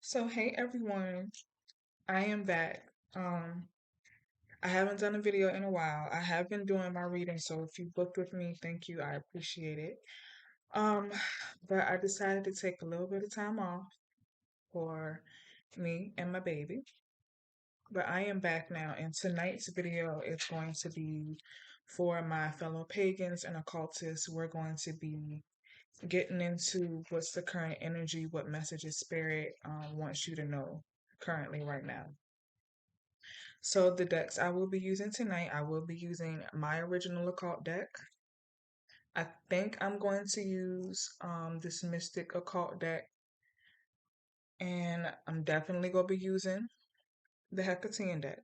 So hey everyone, I am back. Um, I haven't done a video in a while. I have been doing my reading, so if you booked with me, thank you. I appreciate it. Um, but I decided to take a little bit of time off for me and my baby. But I am back now, and tonight's video is going to be for my fellow pagans and occultists. We're going to be getting into what's the current energy, what messages spirit wants you to know currently right now. So the decks I will be using tonight, I will be using my original occult deck. I think I'm going to use this Mystic occult deck, and I'm definitely going to be using the Hecatean deck.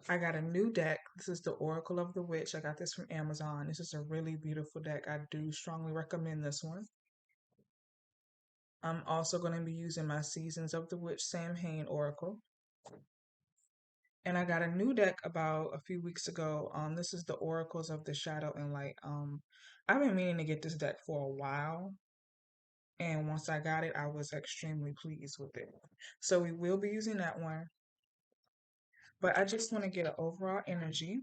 I got a new deck. This is the Oracle of the Witch. I got this from Amazon. This is a really beautiful deck. I do strongly recommend this one. I'm also going to be using my Seasons of the Witch Samhain Oracle. And I got a new deck about a few weeks ago. This is the Oracles of the Shadow and Light. I've been meaning to get this deck for a while, and once I got it, I was extremely pleased with it. So we will be using that one, but I just want to get an overall energy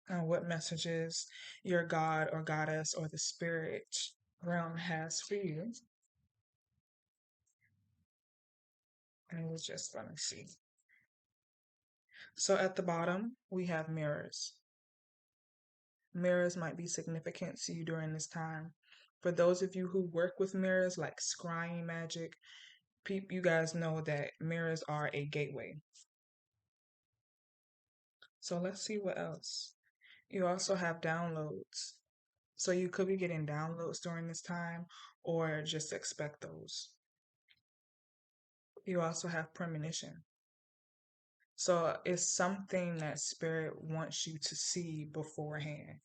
on what messages your god or goddess or the spirit realm has for you. And we're just gonna see. So at the bottom, we have mirrors. Mirrors might be significant to you during this time. For those of you who work with mirrors, like scrying magic, you guys know that mirrors are a gateway. So let's see what else. You also have downloads. So you could be getting downloads during this time, or just expect those. You also have premonition. So it's something that spirit wants you to see beforehand,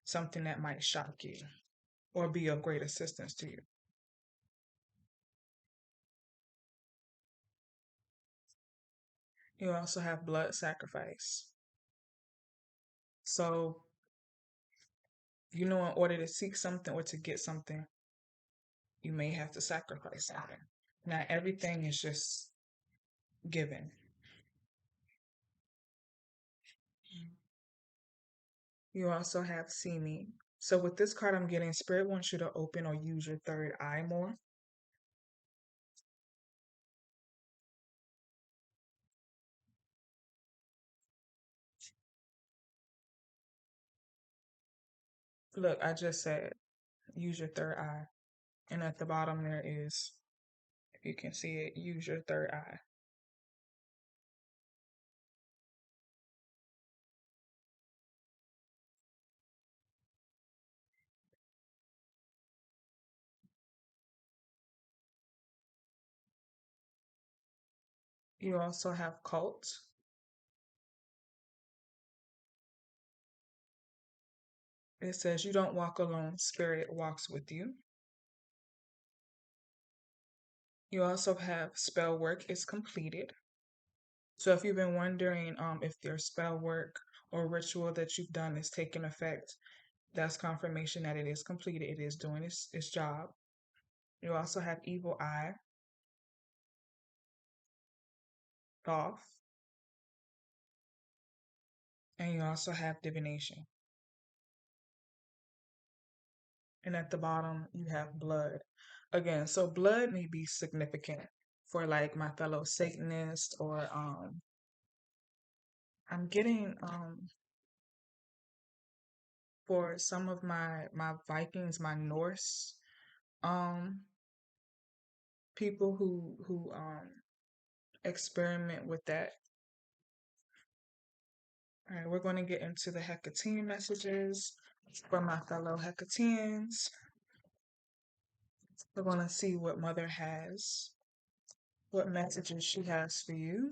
something that might shock you or be of great assistance to you. You also have blood sacrifice. So, in order to seek something or to get something, you may have to sacrifice something. Not everything is just given. You also have see me. So with this card I'm getting, Spirit wants you to open or use your third eye more. Look, I just said use your third eye. And at the bottom there is, if you can see it, use your third eye. You also have cult. It says you don't walk alone, Spirit walks with you. You also have spell work is completed. So if you've been wondering if your spell work or ritual that you've done is taking effect, that's confirmation that it is completed. It is doing its job. You also have evil eye, Thoth, and you also have divination. And at the bottom, you have blood. Again, so blood may be significant for like my fellow Satanists or I'm getting for some of my Vikings, my Norse um people who experiment with that. All right, we're going to get into the Hecatean messages for my fellow Hecateans. We're going to see what Mother has, what messages she has for you.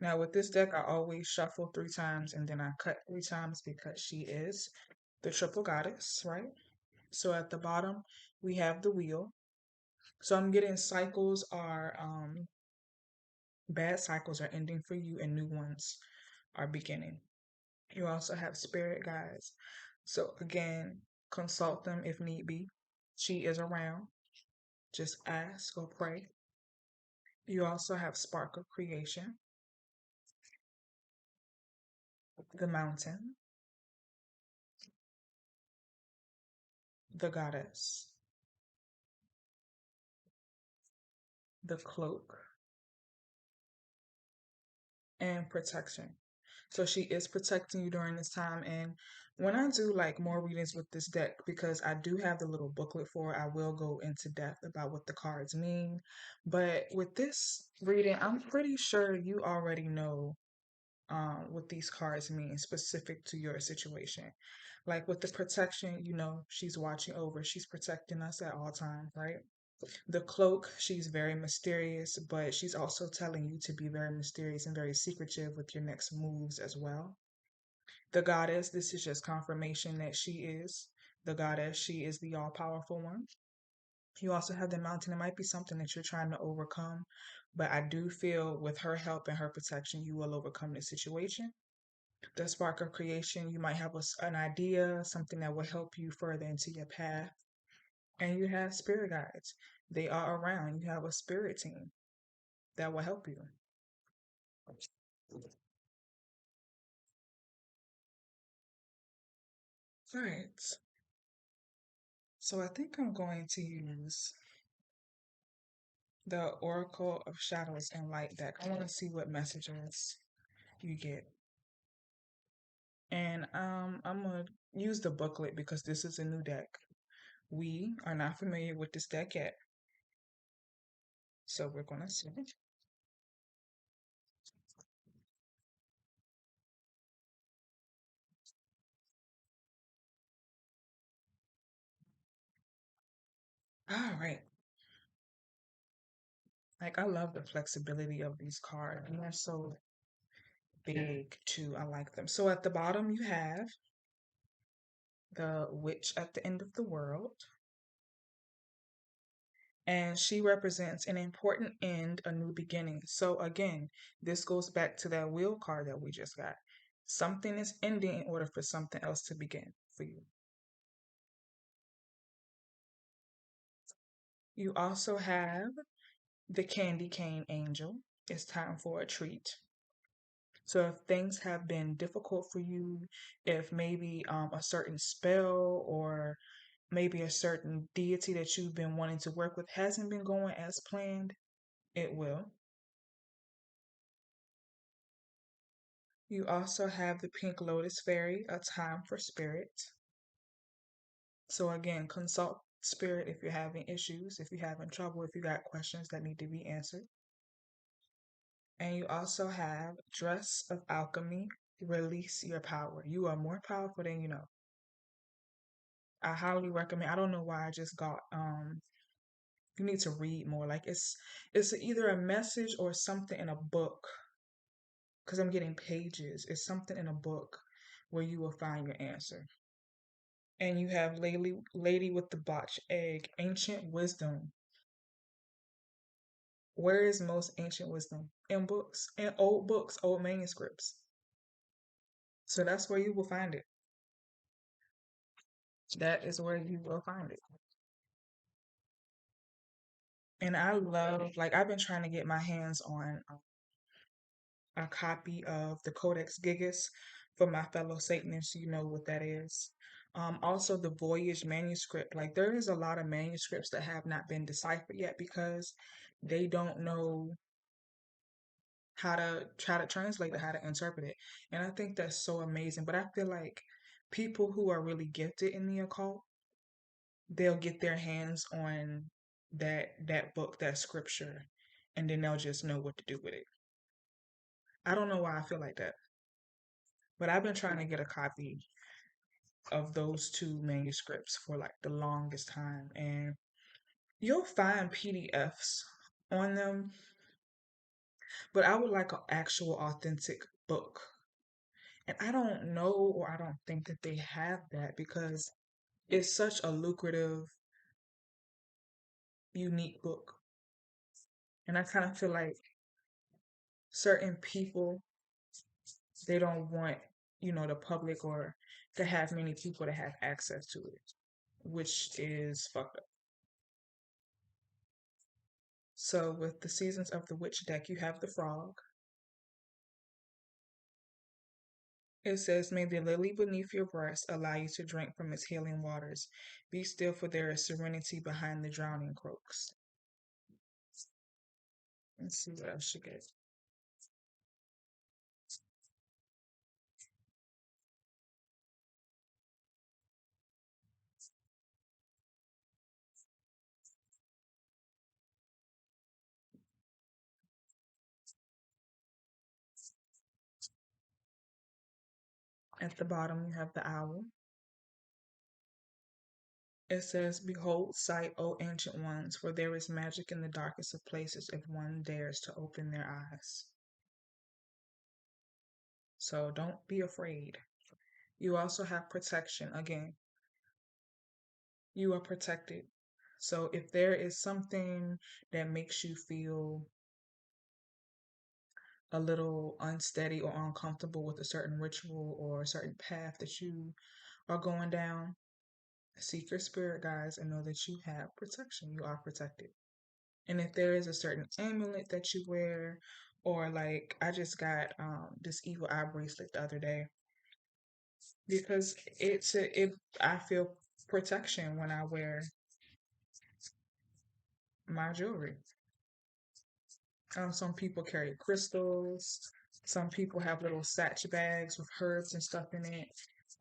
Now, with this deck, I always shuffle 3 times and then I cut 3 times because she is the triple goddess, right? So at the bottom, we have the wheel. So I'm getting cycles are bad cycles are ending for you and new ones are beginning. You also have spirit guides. So again, consult them if need be. She is around. Just ask or pray. You also have spark of creation, the mountain, the goddess, the cloak, and protection. So she is protecting you during this time. And when I do like more readings with this deck, because I do have the little booklet for it, I will go into depth about what the cards mean. But with this reading, I'm pretty sure you already know what these cards mean specific to your situation. Like with the protection, you know, she's watching over, she's protecting us at all times, right? The cloak, she's very mysterious, but she's also telling you to be very mysterious and very secretive with your next moves as well. The goddess, this is just confirmation that she is the goddess. She is the all powerful one. You also have the mountain. It might be something that you're trying to overcome, but I do feel with her help and her protection, you will overcome the situation. The spark of creation, you might have an idea, something that will help you further into your path. And you have spirit guides. They are around. You have a spirit team that will help you. All right. So I think I'm going to use the Oracle of Shadows and Light deck. I want to see what messages you get. And I'm going to use the booklet because this is a new deck. We are not familiar with this deck yet. So we're going to see. All right. Like, I love the flexibility of these cards. And they're so big, too. I like them. So at the bottom, you have the witch at the end of the world. And she represents an important end, a new beginning. So again, this goes back to that wheel card that we just got. Something is ending in order for something else to begin for you. You also have the candy cane angel. It's time for a treat. So if things have been difficult for you, if maybe a certain spell or maybe a certain deity that you've been wanting to work with hasn't been going as planned, it will. You also have the pink lotus fairy, a time for spirit. So again, consult spirit if you're having issues, if you're having trouble, if you got questions that need to be answered. And you also have dress of alchemy, release your power. You are more powerful than you know. I highly recommend. I don't know why I just got you need to read more. Like it's either a message or something in a book because I'm getting pages. It's something in a book where you will find your answer. And you have Lady with the Botched Egg, Ancient Wisdom. Where is most ancient wisdom? In books, old manuscripts. So that's where you will find it. That is where you will find it. And I love, like, I've been trying to get my hands on a copy of the Codex Gigas for my fellow Satanists. You know what that is. Also, the Voyage manuscript. Like, there is a lot of manuscripts that have not been deciphered yet because they don't know how to try to translate it, how to interpret it. And I think that's so amazing. But I feel like people who are really gifted in the occult, they'll get their hands on that book, that scripture, and then they'll just know what to do with it. I don't know why I feel like that. But I've been trying to get a copy of those two manuscripts for like the longest time. And you'll find PDFs on them, but I would like an actual authentic book. And I don't know or I don't think that they have that because it's such a lucrative, unique book. And I kind of feel like certain people, they don't want, the public or to have many people to have access to it, which is fucked up. So with the Seasons of the Witch deck, you have the frog. It says, may the lily beneath your breast allow you to drink from its healing waters. Be still, for there is serenity behind the drowning croaks. Let's see what else you get. At the bottom, you have the owl. It says, behold, sight, O ancient ones, for there is magic in the darkest of places if one dares to open their eyes. So don't be afraid. You also have protection. Again, you are protected. So if there is something that makes you feel a little unsteady or uncomfortable with a certain ritual or a certain path that you are going down, seek your spirit guides and know that you have protection. You are protected. And if there is a certain amulet that you wear, or like I just got this evil eye bracelet the other day because I feel protection when I wear my jewelry. Some people carry crystals. Some people have little satch bags with herbs and stuff in it.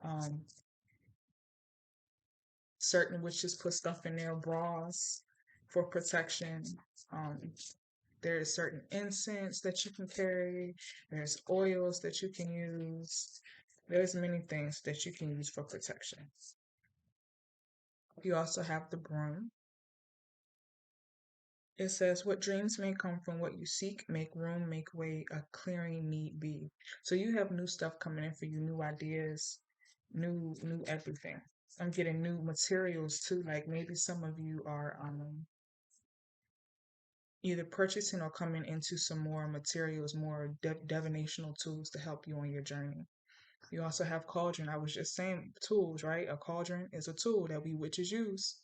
Um, Certain witches put stuff in their bras for protection. Um, there's certain incense that you can carry. There's oils that you can use. There's many things that you can use for protection. You also have the broom. It says, what dreams may come from what you seek, make room, make way, a clearing need be. So you have new stuff coming in for you, new ideas, new everything. I'm getting new materials too. Like maybe some of you are either purchasing or coming into some more materials, more divinational tools to help you on your journey. You also have cauldron. I was just saying tools, right? A cauldron is a tool that we witches use.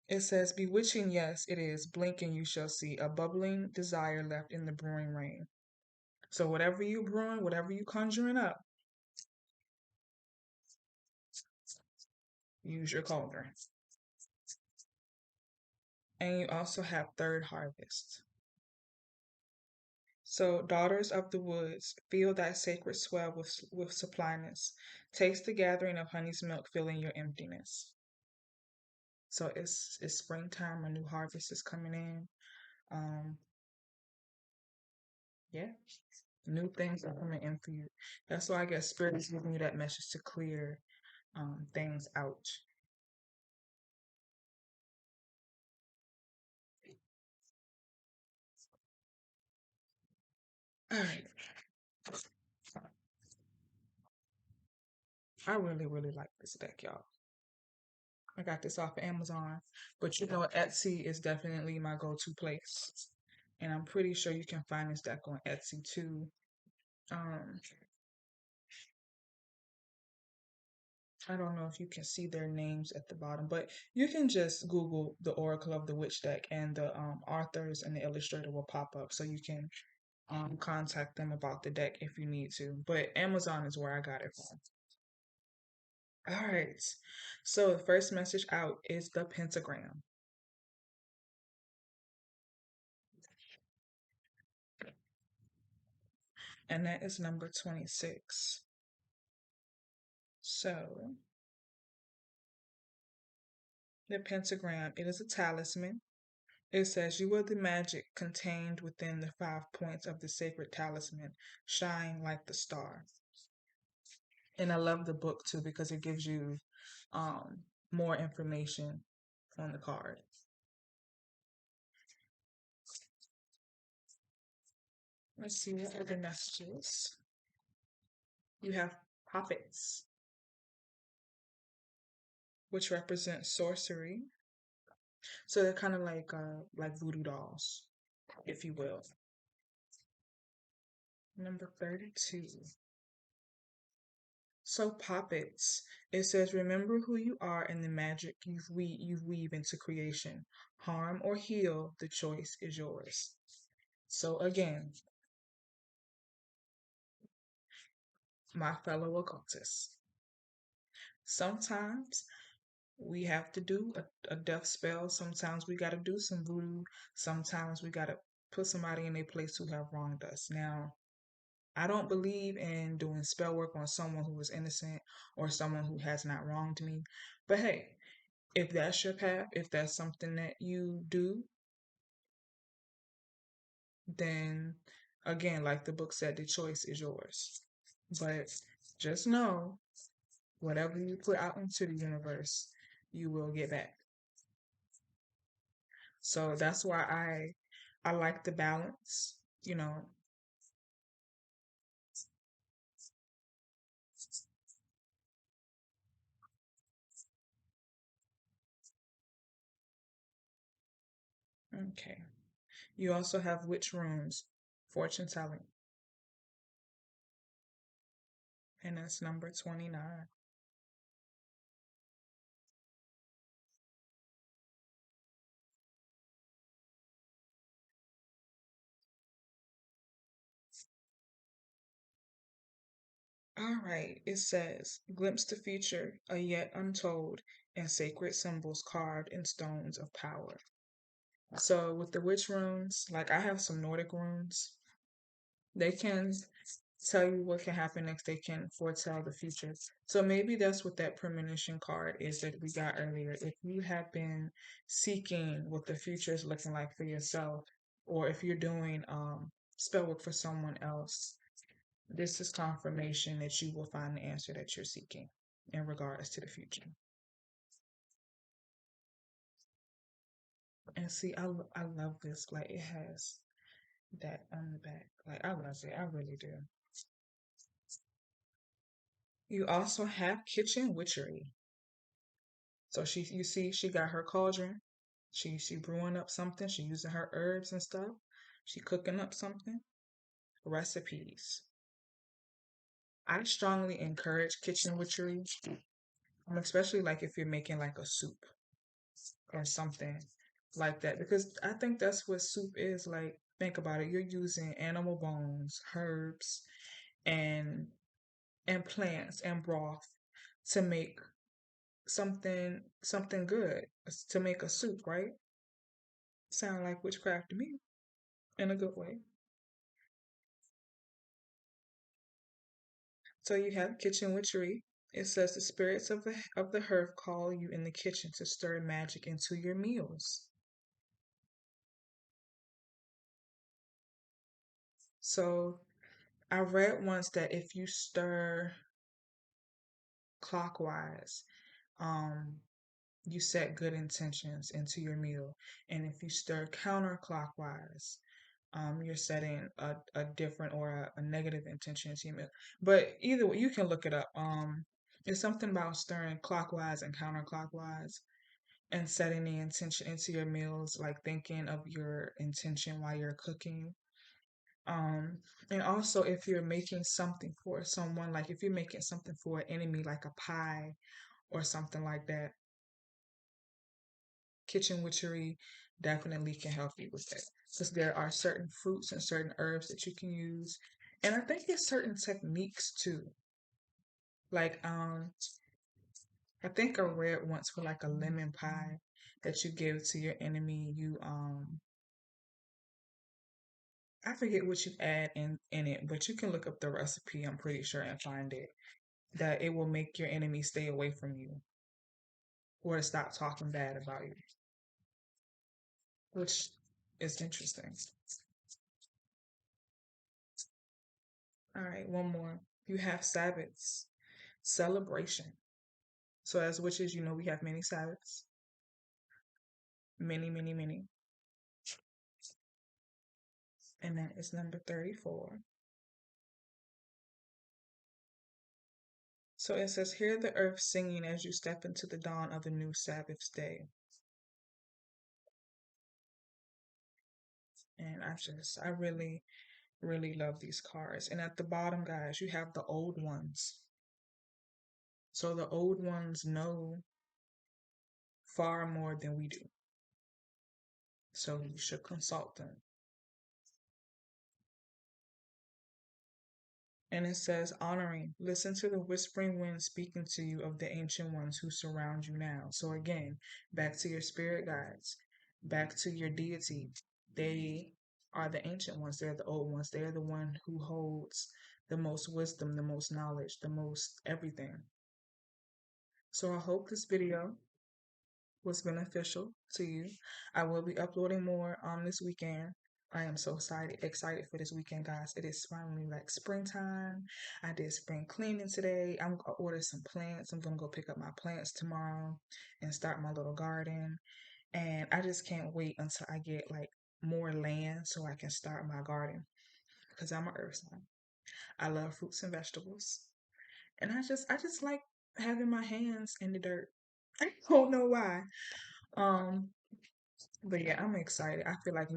It says, bewitching, yes, it is. Blink and you shall see a bubbling desire left in the brewing rain. So whatever you brewing, whatever you conjuring up, use your cauldron. And you also have third harvest. So, daughters of the woods, feel that sacred swell with suppliness. Taste the gathering of honey's milk filling your emptiness. So it's springtime, a new harvest is coming in. Um, yeah, new things are coming in for you. That's why I guess Spirit is giving you that message to clear things out. All right, I really, really like this deck, y'all. I got this off of Amazon, but you know, Etsy is definitely my go-to place. And I'm pretty sure you can find this deck on Etsy too. Um, I don't know if you can see their names at the bottom, but you can just Google the Oracle of the Witch deck and the authors and the illustrator will pop up so you can contact them about the deck if you need to. But Amazon is where I got it from. All right. So the first message out is the pentagram. And that is number 26. So the pentagram, it is a talisman. It says, you are the magic contained within the 5 points of the sacred talisman. Shine like the star. And I love the book too because it gives you more information on the card. Let's see what other messages. You have puppets, which represent sorcery. So they're kind of like voodoo dolls, if you will. Number 32. So puppets. It says, remember who you are and the magic you weave into creation. Harm or heal, the choice is yours. So again, my fellow occultists, sometimes we have to do a death spell. Sometimes we got to do some voodoo. Sometimes we got to put somebody in their place who have wronged us. Now, I don't believe in doing spell work on someone who is innocent or someone who has not wronged me. But hey, if that's your path, if that's something that you do, then again, like the book said, the choice is yours. But just know, whatever you put out into the universe, you will get back. So that's why I like the balance, you know. Okay. You also have witch runes, fortune telling, and that's number 29. All right, it says, glimpse the future, a yet untold, and sacred symbols carved in stones of power. So with the witch runes, like I have some Nordic runes, they can tell you what can happen next. They can foretell the future. So maybe that's what that premonition card is that we got earlier. If you have been seeking what the future is looking like for yourself, or if you're doing spell work for someone else, this is confirmation that you will find the answer that you're seeking in regards to the future. And see, I love this. Like it has that on the back. Like I love it. I really do. You also have kitchen witchery. So you see, she got her cauldron. She brewing up something. She using her herbs and stuff. She cooking up something. Recipes. I strongly encourage kitchen witchery, especially like if you're making like a soup or something like that, because I think that's what soup is. Like, think about it. You're using animal bones, herbs, and plants and broth to make something good, to make a soup, right? Sound like witchcraft to me in a good way. So you have kitchen witchery. It says the spirits of the hearth call you in the kitchen to stir magic into your meals. So I read once that if you stir clockwise, um, you set good intentions into your meal. And if you stir counterclockwise, you're setting a different or a negative intention into your meal. But either way, you can look it up. It's something about stirring clockwise and counterclockwise and setting the intention into your meals, like thinking of your intention while you're cooking. Um, and also if you're making something for someone, like if you're making something for an enemy, like a pie or something like that, kitchen witchery definitely can help you with that. Because there are certain fruits and certain herbs that you can use. And I think there's certain techniques too. Like I think I read once for like a lemon pie that you give to your enemy, you I forget what you add in it, but you can look up the recipe, I'm pretty sure, and find it. That it will make your enemy stay away from you or to stop talking bad about you, which is interesting. All right, one more. You have Sabbaths, celebration. So as witches, you know we have many Sabbaths, many, many, many, and that is number 34. So it says, "Hear the earth singing as you step into the dawn of the new Sabbath's day." And I really, really love these cards. And at the bottom, guys, you have the old ones. So the old ones know far more than we do. So you should consult them. And it says, honoring, listen to the whispering wind speaking to you of the ancient ones who surround you now. So again, back to your spirit guides, back to your deity. They are the ancient ones. They're the old ones. They're the one who holds the most wisdom, the most knowledge, the most everything. So I hope this video was beneficial to you. I will be uploading more this weekend. I am so excited for this weekend, guys. It is finally like springtime. I did spring cleaning today. I'm gonna order some plants. I'm gonna go pick up my plants tomorrow and start my little garden. And I just can't wait until I get like more land so I can start my garden because I'm an earth sign. I love fruits and vegetables. And I just like having my hands in the dirt. I don't know why. Um, but yeah, I'm excited. I feel like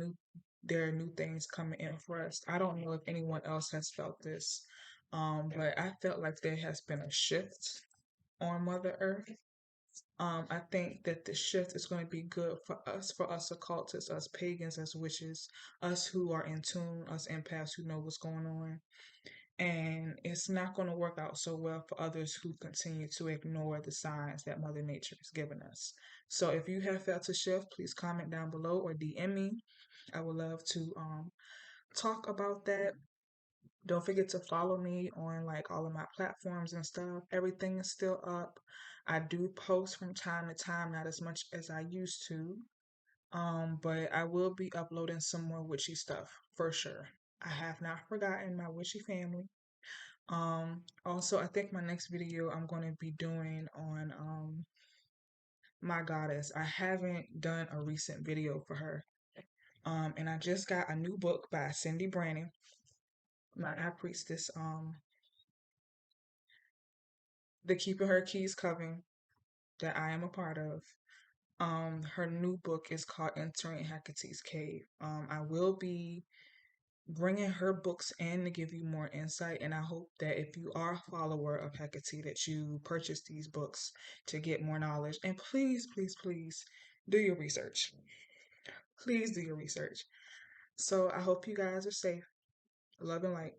there are new things coming in for us. I don't know if anyone else has felt this, but I felt like there has been a shift on Mother Earth. I think that the shift is going to be good for us occultists, us pagans, us witches, us who are in tune, us empaths who know what's going on. And it's not going to work out so well for others who continue to ignore the signs that Mother Nature has given us. So if you have felt a shift, please comment down below or DM me. I would love to talk about that. Don't forget to follow me on like all of my platforms and stuff. Everything is still up. I do post from time to time, not as much as I used to. But I will be uploading some more witchy stuff for sure. I have not forgotten my witchy family. Also, I think my next video I'm going to be doing on my goddess. I haven't done a recent video for her. And I just got a new book by Cindy Brannon, my high priestess, the Keeping Her Keys Coven that I am a part of. Her new book is called Entering Hecate's Cave. I will be bringing her books in to give you more insight, and I hope that if you are a follower of Hecate, that you purchase these books to get more knowledge. And please, please, please do your research. Please do your research. So I hope you guys are safe. Love and light.